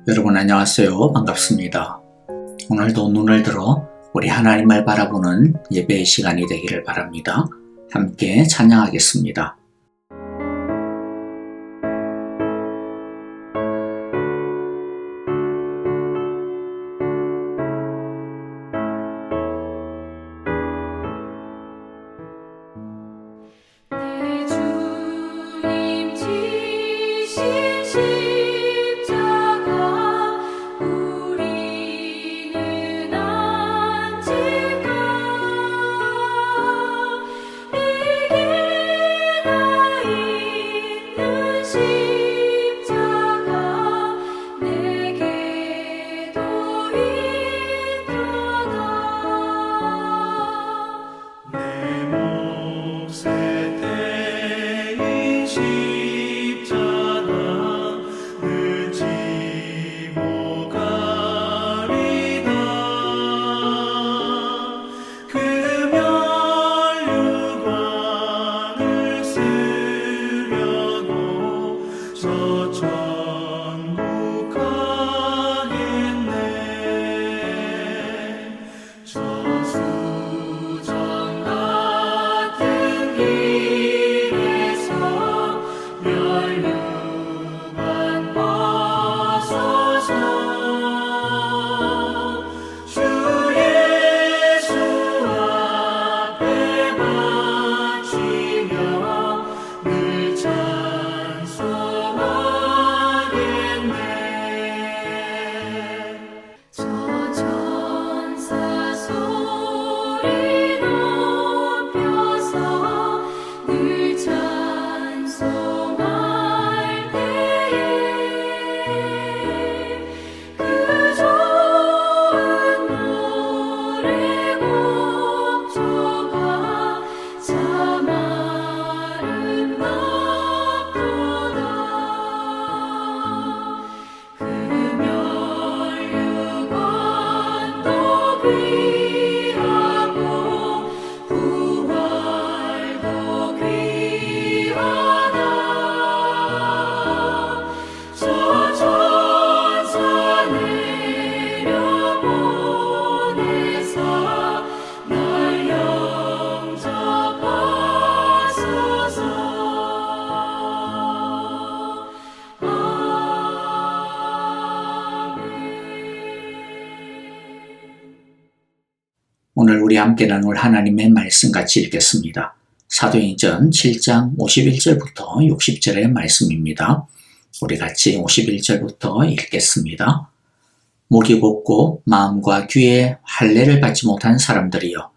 여러분 안녕하세요. 반갑습니다. 오늘도 눈을 들어 우리 하나님을 바라보는 예배의 시간이 되기를 바랍니다. 함께 찬양하겠습니다. 오늘 우리 함께 나눌 하나님의 말씀 같이 읽겠습니다. 사도행전 7장 51절부터 60절의 말씀입니다. 우리 같이 51절부터 읽겠습니다. 목이 곧고 마음과 귀에 할례를 받지 못한 사람들이여,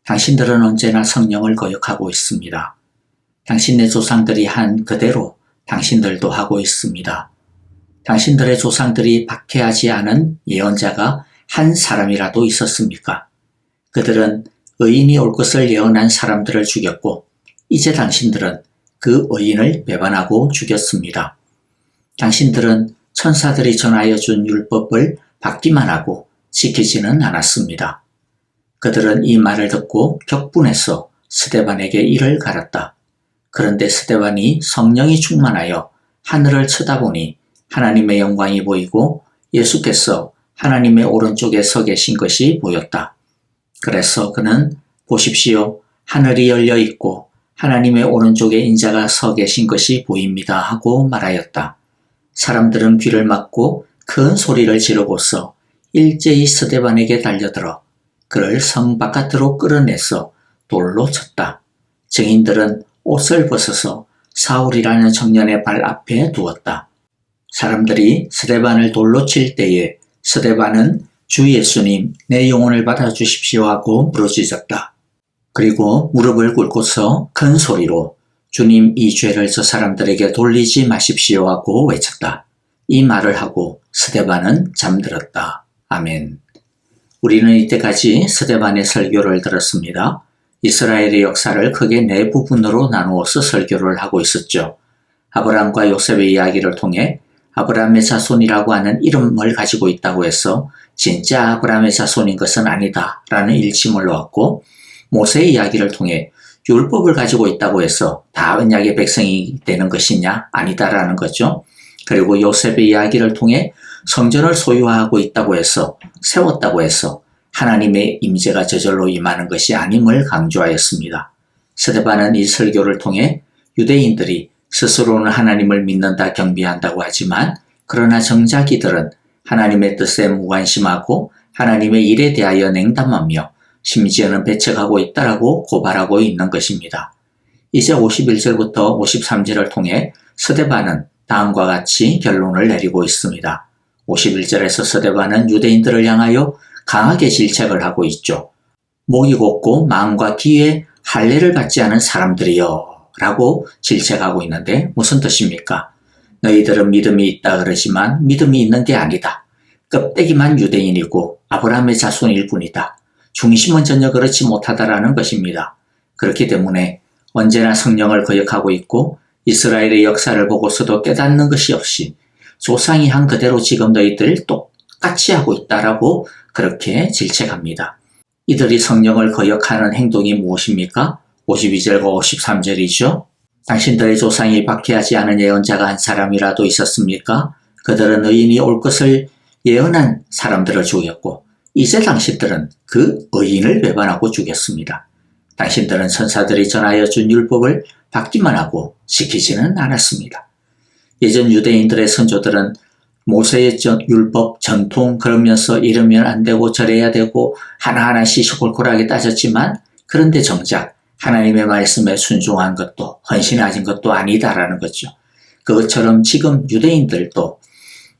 당신들은 언제나 성령을 거역하고 있습니다. 당신의 조상들이 한 그대로 당신들도 하고 있습니다. 당신들의 조상들이 박해하지 않은 예언자가 한 사람이라도 있었습니까? 그들은 의인이 올 것을 예언한 사람들을 죽였고, 이제 당신들은 그 의인을 배반하고 죽였습니다. 당신들은 천사들이 전하여 준 율법을 받기만 하고 지키지는 않았습니다. 그들은 이 말을 듣고 격분해서 스데반에게 이를 갈았다. 그런데 스데반이 성령이 충만하여 하늘을 쳐다보니 하나님의 영광이 보이고 예수께서 하나님의 오른쪽에 서 계신 것이 보였다. 그래서 그는 보십시오, 하늘이 열려 있고 하나님의 오른쪽에 인자가 서 계신 것이 보입니다 하고 말하였다. 사람들은 귀를 막고 큰 소리를 지르고서 일제히 스데반에게 달려들어 그를 성 바깥으로 끌어내서 돌로 쳤다. 증인들은 옷을 벗어서 사울이라는 청년의 발 앞에 두었다. 사람들이 스데반을 돌로 칠 때에 스데반은 주 예수님, 내 영혼을 받아주십시오 하고 부르짖었다. 그리고 무릎을 꿇고서 큰 소리로 주님, 이 죄를 저 사람들에게 돌리지 마십시오 하고 외쳤다. 이 말을 하고 스데반은 잠들었다. 아멘. 우리는 이때까지 스데반의 설교를 들었습니다. 이스라엘의 역사를 크게 네 부분으로 나누어서 설교를 하고 있었죠. 아브라함과 요셉의 이야기를 통해 아브라함의 자손이라고 하는 이름을 가지고 있다고 해서 진짜 아브라함의 자손인 것은 아니다 라는 일침을 놓았고, 모세의 이야기를 통해 율법을 가지고 있다고 해서 다 언약의 백성이 되는 것이냐? 아니다라는 거죠. 그리고 요셉의 이야기를 통해 성전을 소유하고 있다고 해서 세웠다고 해서 하나님의 임재가 저절로 임하는 것이 아님을 강조하였습니다. 스데반은 이 설교를 통해 유대인들이 스스로는 하나님을 믿는다 경배한다고 하지만 그러나 정작 이들은 하나님의 뜻에 무관심하고 하나님의 일에 대하여 냉담하며 심지어는 배척하고 있다라고 고발하고 있는 것입니다. 이제 51절부터 53절을 통해 스데반은 다음과 같이 결론을 내리고 있습니다. 51절에서 스데반은 유대인들을 향하여 강하게 질책을 하고 있죠. 목이 곧고 마음과 귀에 할례를 받지 않은 사람들이여 라고 질책하고 있는데 무슨 뜻입니까? 너희들은 믿음이 있다 그러지만 믿음이 있는 게 아니다. 껍데기만 유대인이고 아브라함의 자손일 뿐이다. 중심은 전혀 그렇지 못하다라는 것입니다. 그렇기 때문에 언제나 성령을 거역하고 있고 이스라엘의 역사를 보고서도 깨닫는 것이 없이 조상이 한 그대로 지금 너희들 똑같이 하고 있다라고 그렇게 질책합니다. 이들이 성령을 거역하는 행동이 무엇입니까? 52절과 53절이죠. 당신들의 조상이 박해하지 않은 예언자가 한 사람이라도 있었습니까? 그들은 의인이 올 것을 예언한 사람들을 죽였고 이제 당신들은 그 의인을 배반하고 죽였습니다. 당신들은 천사들이 전하여 준 율법을 받기만 하고 지키지는 않았습니다. 예전 유대인들의 선조들은 모세의 율법, 전통 그러면서 이러면 안 되고 저래야 되고 하나하나 시시콜콜하게 따졌지만 그런데 정작 하나님의 말씀에 순종한 것도 헌신하신 것도 아니다라는 거죠. 그것처럼 지금 유대인들도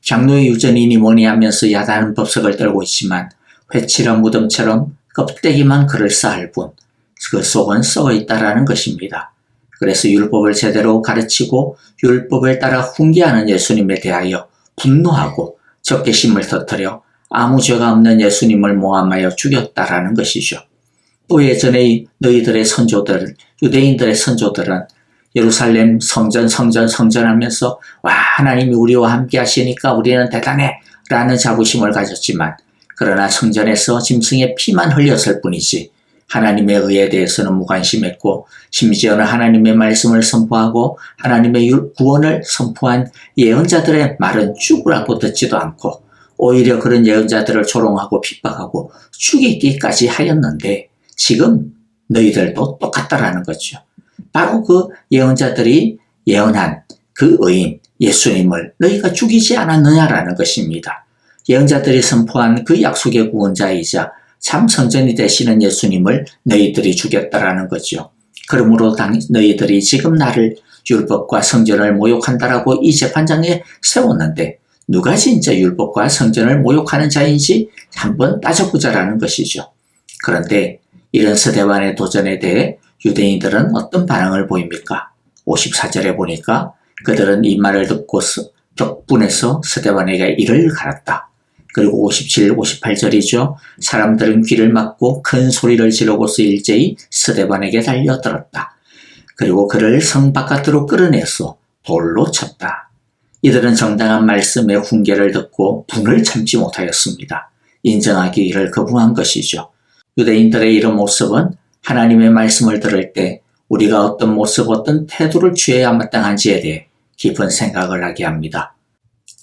장로의 유전이니 뭐니 하면서 야단은 법석을 떨고 있지만 회칠한 무덤처럼 껍데기만 그럴싸할 뿐 그 속은 썩어 있다라는 것입니다. 그래서 율법을 제대로 가르치고 율법을 따라 훈계하는 예수님에 대하여 분노하고 적개심을 터뜨려 아무 죄가 없는 예수님을 모함하여 죽였다라는 것이죠. 또 예전에 너희들의 선조들, 유대인들의 선조들은 예루살렘 성전 하면서 와 하나님이 우리와 함께 하시니까 우리는 대단해 라는 자부심을 가졌지만 그러나 성전에서 짐승의 피만 흘렸을 뿐이지 하나님의 의에 대해서는 무관심했고 심지어는 하나님의 말씀을 선포하고 하나님의 구원을 선포한 예언자들의 말은 죽으라고 듣지도 않고 오히려 그런 예언자들을 조롱하고 핍박하고 죽이기까지 하였는데 지금 너희들도 똑같다라는 거죠. 바로 그 예언자들이 예언한 그 의인 예수님을 너희가 죽이지 않았느냐라는 것입니다. 예언자들이 선포한 그 약속의 구원자이자 참 성전이 되시는 예수님을 너희들이 죽였다라는 거죠. 그러므로 너희들이 지금 나를 율법과 성전을 모욕한다라고 이 재판장에 세웠는데 누가 진짜 율법과 성전을 모욕하는 자인지 한번 따져보자라는 것이죠. 그런데 이런 스데반의 도전에 대해 유대인들은 어떤 반응을 보입니까? 54절에 보니까 그들은 이 말을 듣고서 격분해서 스데반에게 이를 갈았다. 그리고 57, 58절이죠. 사람들은 귀를 막고 큰 소리를 지르고서 일제히 스데반에게 달려들었다. 그리고 그를 성 바깥으로 끌어내서 돌로 쳤다. 이들은 정당한 말씀의 훈계를 듣고 분을 참지 못하였습니다. 인정하기 이를 거부한 것이죠. 유대인들의 이런 모습은 하나님의 말씀을 들을 때 우리가 어떤 모습, 어떤 태도를 취해야 마땅한지에 대해 깊은 생각을 하게 합니다.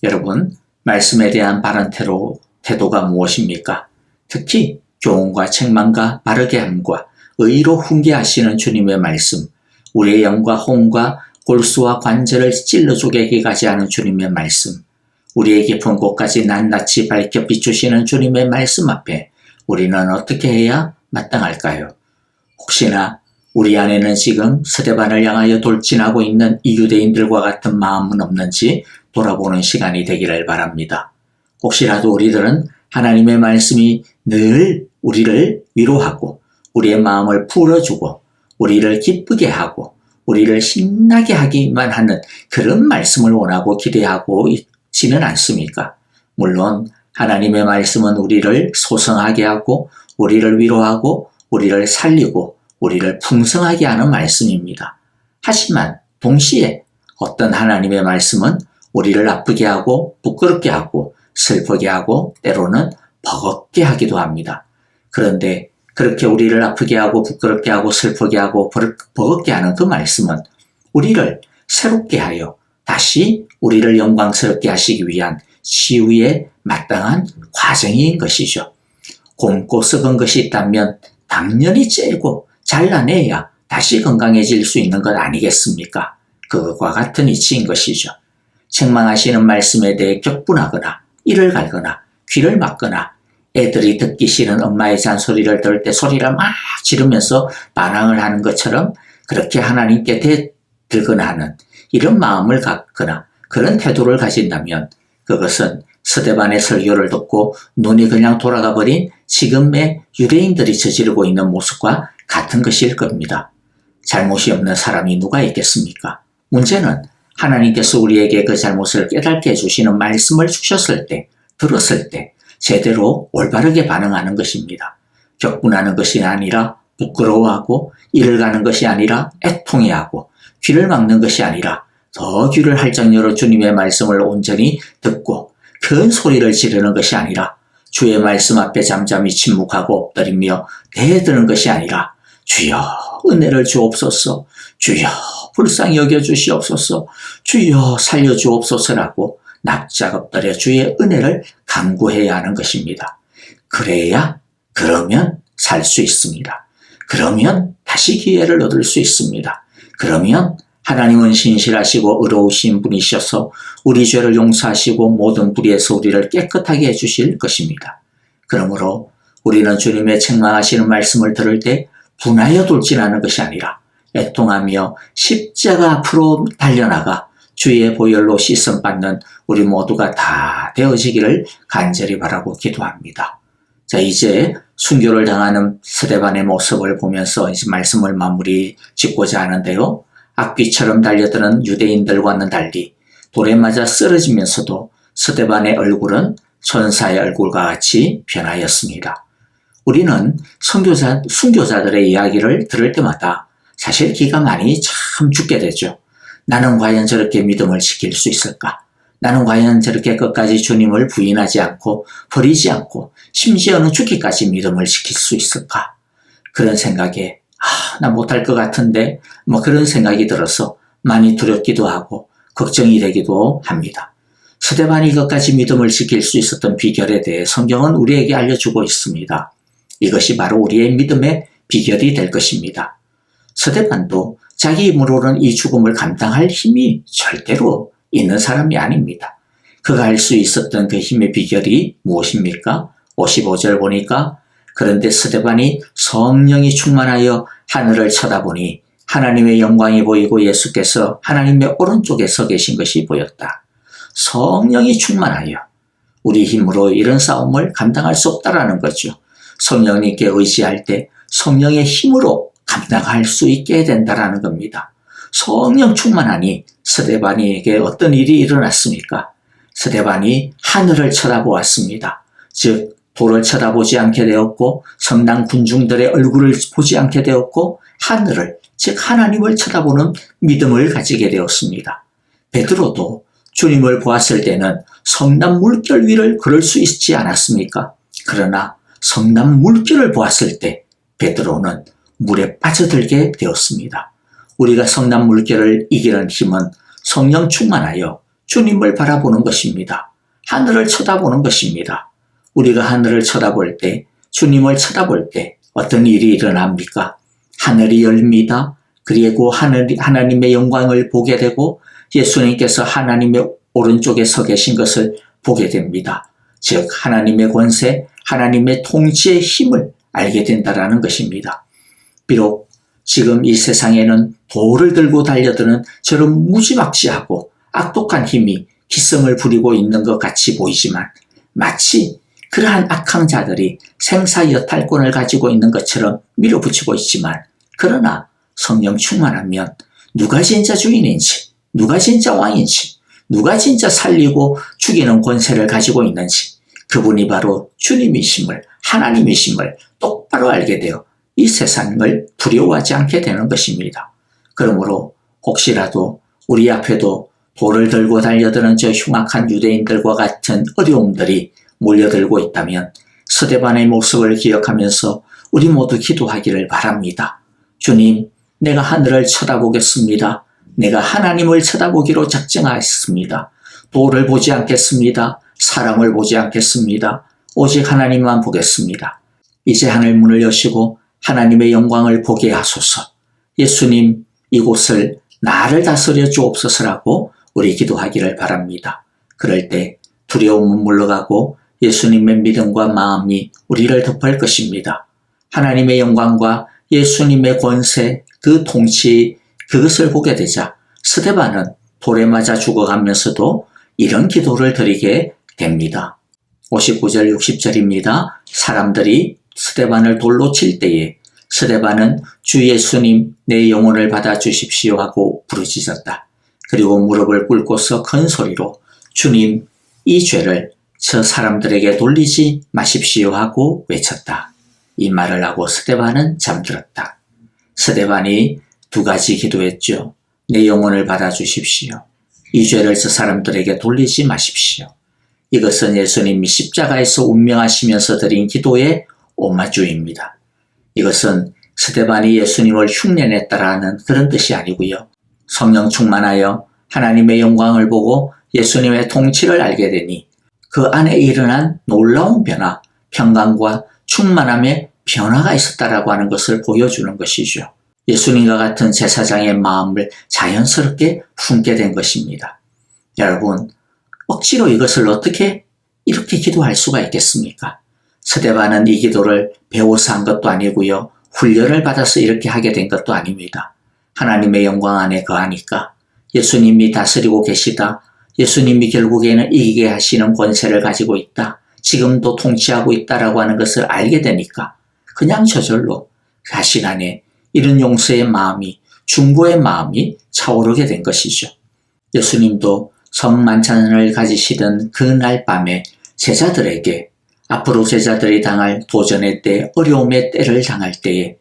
여러분, 말씀에 대한 바른 태도가 무엇입니까? 특히 교훈과 책망과 바르게 함과 의로 훈계하시는 주님의 말씀, 우리의 영과 혼과 골수와 관절을 찔러 쪼개게 가지 않은 주님의 말씀, 우리의 깊은 곳까지 낱낱이 밝혀 비추시는 주님의 말씀 앞에 우리는 어떻게 해야 마땅할까요? 혹시나 우리 안에는 지금 스데반을 향하여 돌진하고 있는 이 유대인들과 같은 마음은 없는지 돌아보는 시간이 되기를 바랍니다. 혹시라도 우리들은 하나님의 말씀이 늘 우리를 위로하고 우리의 마음을 풀어주고 우리를 기쁘게 하고 우리를 신나게 하기만 하는 그런 말씀을 원하고 기대하고 있지는 않습니까? 물론 하나님의 말씀은 우리를 소성하게 하고 우리를 위로하고 우리를 살리고 우리를 풍성하게 하는 말씀입니다. 하지만 동시에 어떤 하나님의 말씀은 우리를 아프게 하고 부끄럽게 하고 슬프게 하고 때로는 버겁게 하기도 합니다. 그런데 그렇게 우리를 아프게 하고 부끄럽게 하고 슬프게 하고 버겁게 하는 그 말씀은 우리를 새롭게 하여 다시 우리를 영광스럽게 하시기 위한 치유에 마땅한 과정인 것이죠. 곪고 썩은 것이 있다면 당연히 째고 잘라내야 다시 건강해질 수 있는 것 아니겠습니까? 그것과 같은 이치인 것이죠. 책망하시는 말씀에 대해 격분하거나 이를 갈거나 귀를 막거나 애들이 듣기 싫은 엄마의 잔소리를 들을 때 소리를 막 지르면서 반항을 하는 것처럼 그렇게 하나님께 대들거나 하는 이런 마음을 갖거나 그런 태도를 가진다면 그것은 스데반의 설교를 듣고 눈이 그냥 돌아가 버린 지금의 유대인들이 저지르고 있는 모습과 같은 것일 겁니다. 잘못이 없는 사람이 누가 있겠습니까? 문제는 하나님께서 우리에게 그 잘못을 깨닫게 해주시는 말씀을 주셨을 때, 들었을 때 제대로 올바르게 반응하는 것입니다. 격분하는 것이 아니라 부끄러워하고 이를 가는 것이 아니라 애통해하고 귀를 막는 것이 아니라 더 귀를 활짝 열어 주님의 말씀을 온전히 듣고 큰 소리를 지르는 것이 아니라 주의 말씀 앞에 잠잠히 침묵하고 엎드리며 대드는 것이 아니라 주여 은혜를 주옵소서, 주여 불쌍히 여겨주시옵소서, 주여 살려주옵소서라고 납작 엎드려 주의 은혜를 간구해야 하는 것입니다. 그러면 살 수 있습니다. 그러면 다시 기회를 얻을 수 있습니다. 그러면 하나님은 신실하시고 의로우신 분이셔서 우리 죄를 용서하시고 모든 불의에서 우리를 깨끗하게 해주실 것입니다. 그러므로 우리는 주님의 책망하시는 말씀을 들을 때 분하여 돌진하는 것이 아니라 애통하며 십자가 앞으로 달려나가 주의 보혈로 씻음받는 우리 모두가 다 되어지기를 간절히 바라고 기도합니다. 자, 이제 순교를 당하는 스데반의 모습을 보면서 이제 말씀을 마무리 짓고자 하는데요. 악귀처럼 달려드는 유대인들과는 달리 돌에 맞아 쓰러지면서도 스데반의 얼굴은 천사의 얼굴과 같이 변하였습니다. 우리는 순교자들의 이야기를 들을 때마다 사실 기가 많이 참 죽게 되죠. 나는 과연 저렇게 믿음을 지킬 수 있을까? 나는 과연 저렇게 끝까지 주님을 부인하지 않고 버리지 않고 심지어는 죽기까지 믿음을 지킬 수 있을까? 그런 생각에 나 못할 것 같은데 그런 생각이 들어서 많이 두렵기도 하고 걱정이 되기도 합니다. 스데반이 끝까지 믿음을 지킬 수 있었던 비결에 대해 성경은 우리에게 알려주고 있습니다. 이것이 바로 우리의 믿음의 비결이 될 것입니다. 스데반도 자기 힘으로는 이 죽음을 감당할 힘이 절대로 있는 사람이 아닙니다. 그가 할 수 있었던 그 힘의 비결이 무엇입니까? 55절 보니까 그런데 스데반이 성령이 충만하여 하늘을 쳐다보니 하나님의 영광이 보이고 예수께서 하나님의 오른쪽에 서 계신 것이 보였다. 성령이 충만하여 우리 힘으로 이런 싸움을 감당할 수 없다라는 거죠. 성령님께 의지할 때 성령의 힘으로 감당할 수 있게 된다라는 겁니다. 성령 충만하니 스데반에게 어떤 일이 일어났습니까? 스데반이 하늘을 쳐다보았습니다. 즉 돌을 쳐다보지 않게 되었고 성당 군중들의 얼굴을 보지 않게 되었고 하늘을 즉 하나님을 쳐다보는 믿음을 가지게 되었습니다. 베드로도 주님을 보았을 때는 성남 물결 위를 걸을 수 있지 않았습니까? 그러나 성남 물결을 보았을 때 베드로는 물에 빠져들게 되었습니다. 우리가 성남 물결을 이기는 힘은 성령 충만하여 주님을 바라보는 것입니다. 하늘을 쳐다보는 것입니다. 우리가 하늘을 쳐다볼 때, 주님을 쳐다볼 때 어떤 일이 일어납니까? 하늘이 열립니다. 그리고 하나님의 영광을 보게 되고 예수님께서 하나님의 오른쪽에 서 계신 것을 보게 됩니다. 즉 하나님의 권세, 하나님의 통치의 힘을 알게 된다는 것입니다. 비록 지금 이 세상에는 돌을 들고 달려드는 저런 무지막지하고 악독한 힘이 기성을 부리고 있는 것 같이 보이지만 마치 그러한 악한 자들이 생사여탈권을 가지고 있는 것처럼 밀어붙이고 있지만 그러나 성령 충만하면 누가 진짜 주인인지, 누가 진짜 왕인지, 누가 진짜 살리고 죽이는 권세를 가지고 있는지 그분이 바로 주님이심을, 하나님이심을 똑바로 알게 되어 이 세상을 두려워하지 않게 되는 것입니다. 그러므로 혹시라도 우리 앞에도 돌을 들고 달려드는 저 흉악한 유대인들과 같은 어려움들이 몰려들고 있다면 스데반의 모습을 기억하면서 우리 모두 기도하기를 바랍니다. 주님, 내가 하늘을 쳐다보겠습니다. 내가 하나님을 쳐다보기로 작정하였습니다. 돌을 보지 않겠습니다. 사람을 보지 않겠습니다. 오직 하나님만 보겠습니다. 이제 하늘 문을 여시고 하나님의 영광을 보게 하소서. 예수님, 이곳을 나를 다스려 주옵소서라고 우리 기도하기를 바랍니다. 그럴 때 두려움은 물러가고 예수님의 믿음과 마음이 우리를 덮을 것입니다. 하나님의 영광과 예수님의 권세, 그 통치, 그것을 보게 되자 스데반은 돌에 맞아 죽어가면서도 이런 기도를 드리게 됩니다. 59절 60절입니다. 사람들이 스데반을 돌로 칠 때에 스데반은 주 예수님 내 영혼을 받아 주십시오 하고 부르짖었다. 그리고 무릎을 꿇고서 큰 소리로 주님, 이 죄를 저 사람들에게 돌리지 마십시오 하고 외쳤다. 이 말을 하고 스데반은 잠들었다. 스데반이 두 가지 기도했죠. 내 영혼을 받아 주십시오. 이 죄를 저 사람들에게 돌리지 마십시오. 이것은 예수님이 십자가에서 운명하시면서 드린 기도의 오마주입니다. 이것은 스데반이 예수님을 흉내냈다라는 그런 뜻이 아니고요. 성령 충만하여 하나님의 영광을 보고 예수님의 통치를 알게 되니 그 안에 일어난 놀라운 변화, 평강과 충만함의 변화가 있었다라고 하는 것을 보여주는 것이죠. 예수님과 같은 제사장의 마음을 자연스럽게 품게 된 것입니다. 여러분, 억지로 이것을 어떻게 이렇게 기도할 수가 있겠습니까? 스데반은 이 기도를 배워서 한 것도 아니고요. 훈련을 받아서 이렇게 하게 된 것도 아닙니다. 하나님의 영광 안에 거하니까 예수님이 다스리고 계시다. 예수님이 결국에는 이기게 하시는 권세를 가지고 있다. 지금도 통치하고 있다라고 하는 것을 알게 되니까 그냥 저절로 자신 안에 이런 용서의 마음이, 중보의 마음이 차오르게 된 것이죠. 예수님도 성만찬을 가지시던 그날 밤에 제자들에게 앞으로 제자들이 당할 도전의 때, 어려움의 때를 당할 때에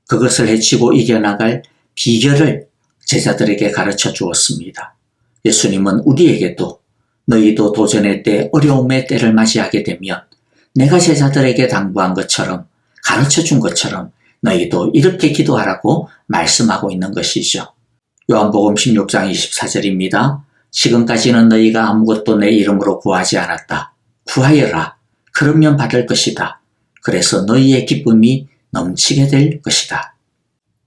그것을 헤치고 이겨나갈 비결을 제자들에게 가르쳐 주었습니다. 예수님은 우리에게도 너희도 도전의 때, 어려움의 때를 맞이하게 되면 내가 제자들에게 당부한 것처럼, 가르쳐 준 것처럼 너희도 이렇게 기도하라고 말씀하고 있는 것이죠. 요한복음 16장 24절입니다. 지금까지는 너희가 아무것도 내 이름으로 구하지 않았다. 구하여라. 그러면 받을 것이다. 그래서 너희의 기쁨이 넘치게 될 것이다.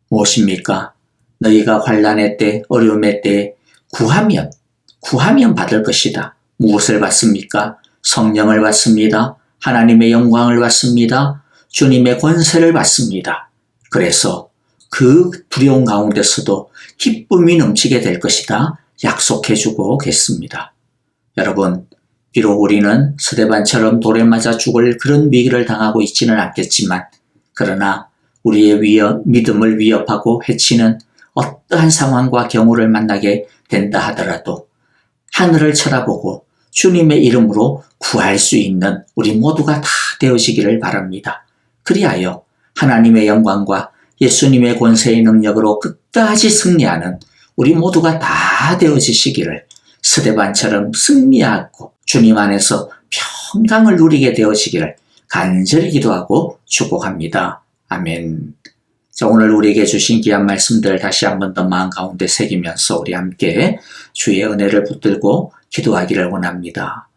무엇입니까? 너희가 환난의 때, 어려움의 때 구하면 받을 것이다. 무엇을 받습니까? 성령을 받습니다. 하나님의 영광을 받습니다. 주님의 권세를 받습니다. 그래서 그 두려움 가운데서도 기쁨이 넘치게 될 것이다. 약속해주고 계십니다. 여러분, 비록 우리는 스데반처럼 돌에 맞아 죽을 그런 위기를 당하고 있지는 않겠지만 그러나 우리의 믿음을 위협하고 해치는 어떠한 상황과 경우를 만나게 된다 하더라도 하늘을 쳐다보고 주님의 이름으로 구할 수 있는 우리 모두가 다 되어지기를 바랍니다. 그리하여 하나님의 영광과 예수님의 권세의 능력으로 끝까지 승리하는 우리 모두가 다 되어지시기를 스데반처럼 승리하고 주님 안에서 평강을 누리게 되어지기를 간절히 기도하고 축복합니다. 아멘. 자, 오늘 우리에게 주신 귀한 말씀들 다시 한 번 더 마음 가운데 새기면서 우리 함께 주의 은혜를 붙들고 기도하기를 원합니다.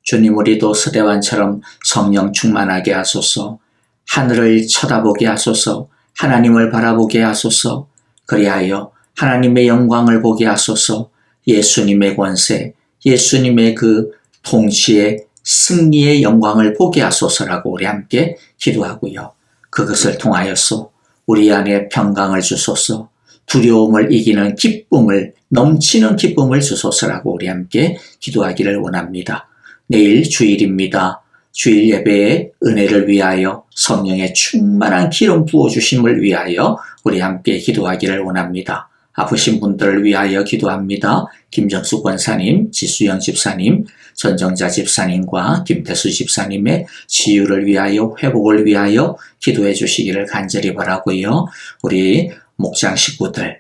주님, 우리도 스데반처럼 성령 충만하게 하소서, 하늘을 쳐다보게 하소서, 하나님을 바라보게 하소서, 그리하여 하나님의 영광을 보게 하소서, 예수님의 권세, 예수님의 그 통치의 승리의 영광을 보게 하소서라고 우리 함께 기도하고요. 그것을 통하여서 우리 안에 평강을 주소서, 두려움을 이기는 기쁨을, 넘치는 기쁨을 주소서라고 우리 함께 기도하기를 원합니다. 내일 주일입니다. 주일 예배의 은혜를 위하여 성령의 충만한 기름 부어주심을 위하여 우리 함께 기도하기를 원합니다. 아프신 분들을 위하여 기도합니다. 김정수 권사님, 지수영 집사님, 전정자 집사님과 김태수 집사님의 치유를 위하여, 회복을 위하여 기도해 주시기를 간절히 바라고요. 우리 목장 식구들,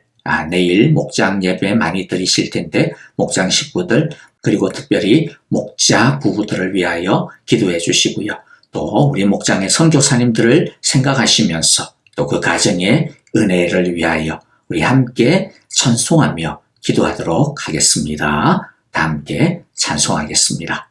내일 목장 예배 많이 드리실 텐데 목장 식구들 그리고 특별히 목자 부부들을 위하여 기도해 주시고요. 또 우리 목장의 선교사님들을 생각하시면서 또 그 가정의 은혜를 위하여 우리 함께 찬송하며 기도하도록 하겠습니다. 다 함께 찬송하겠습니다.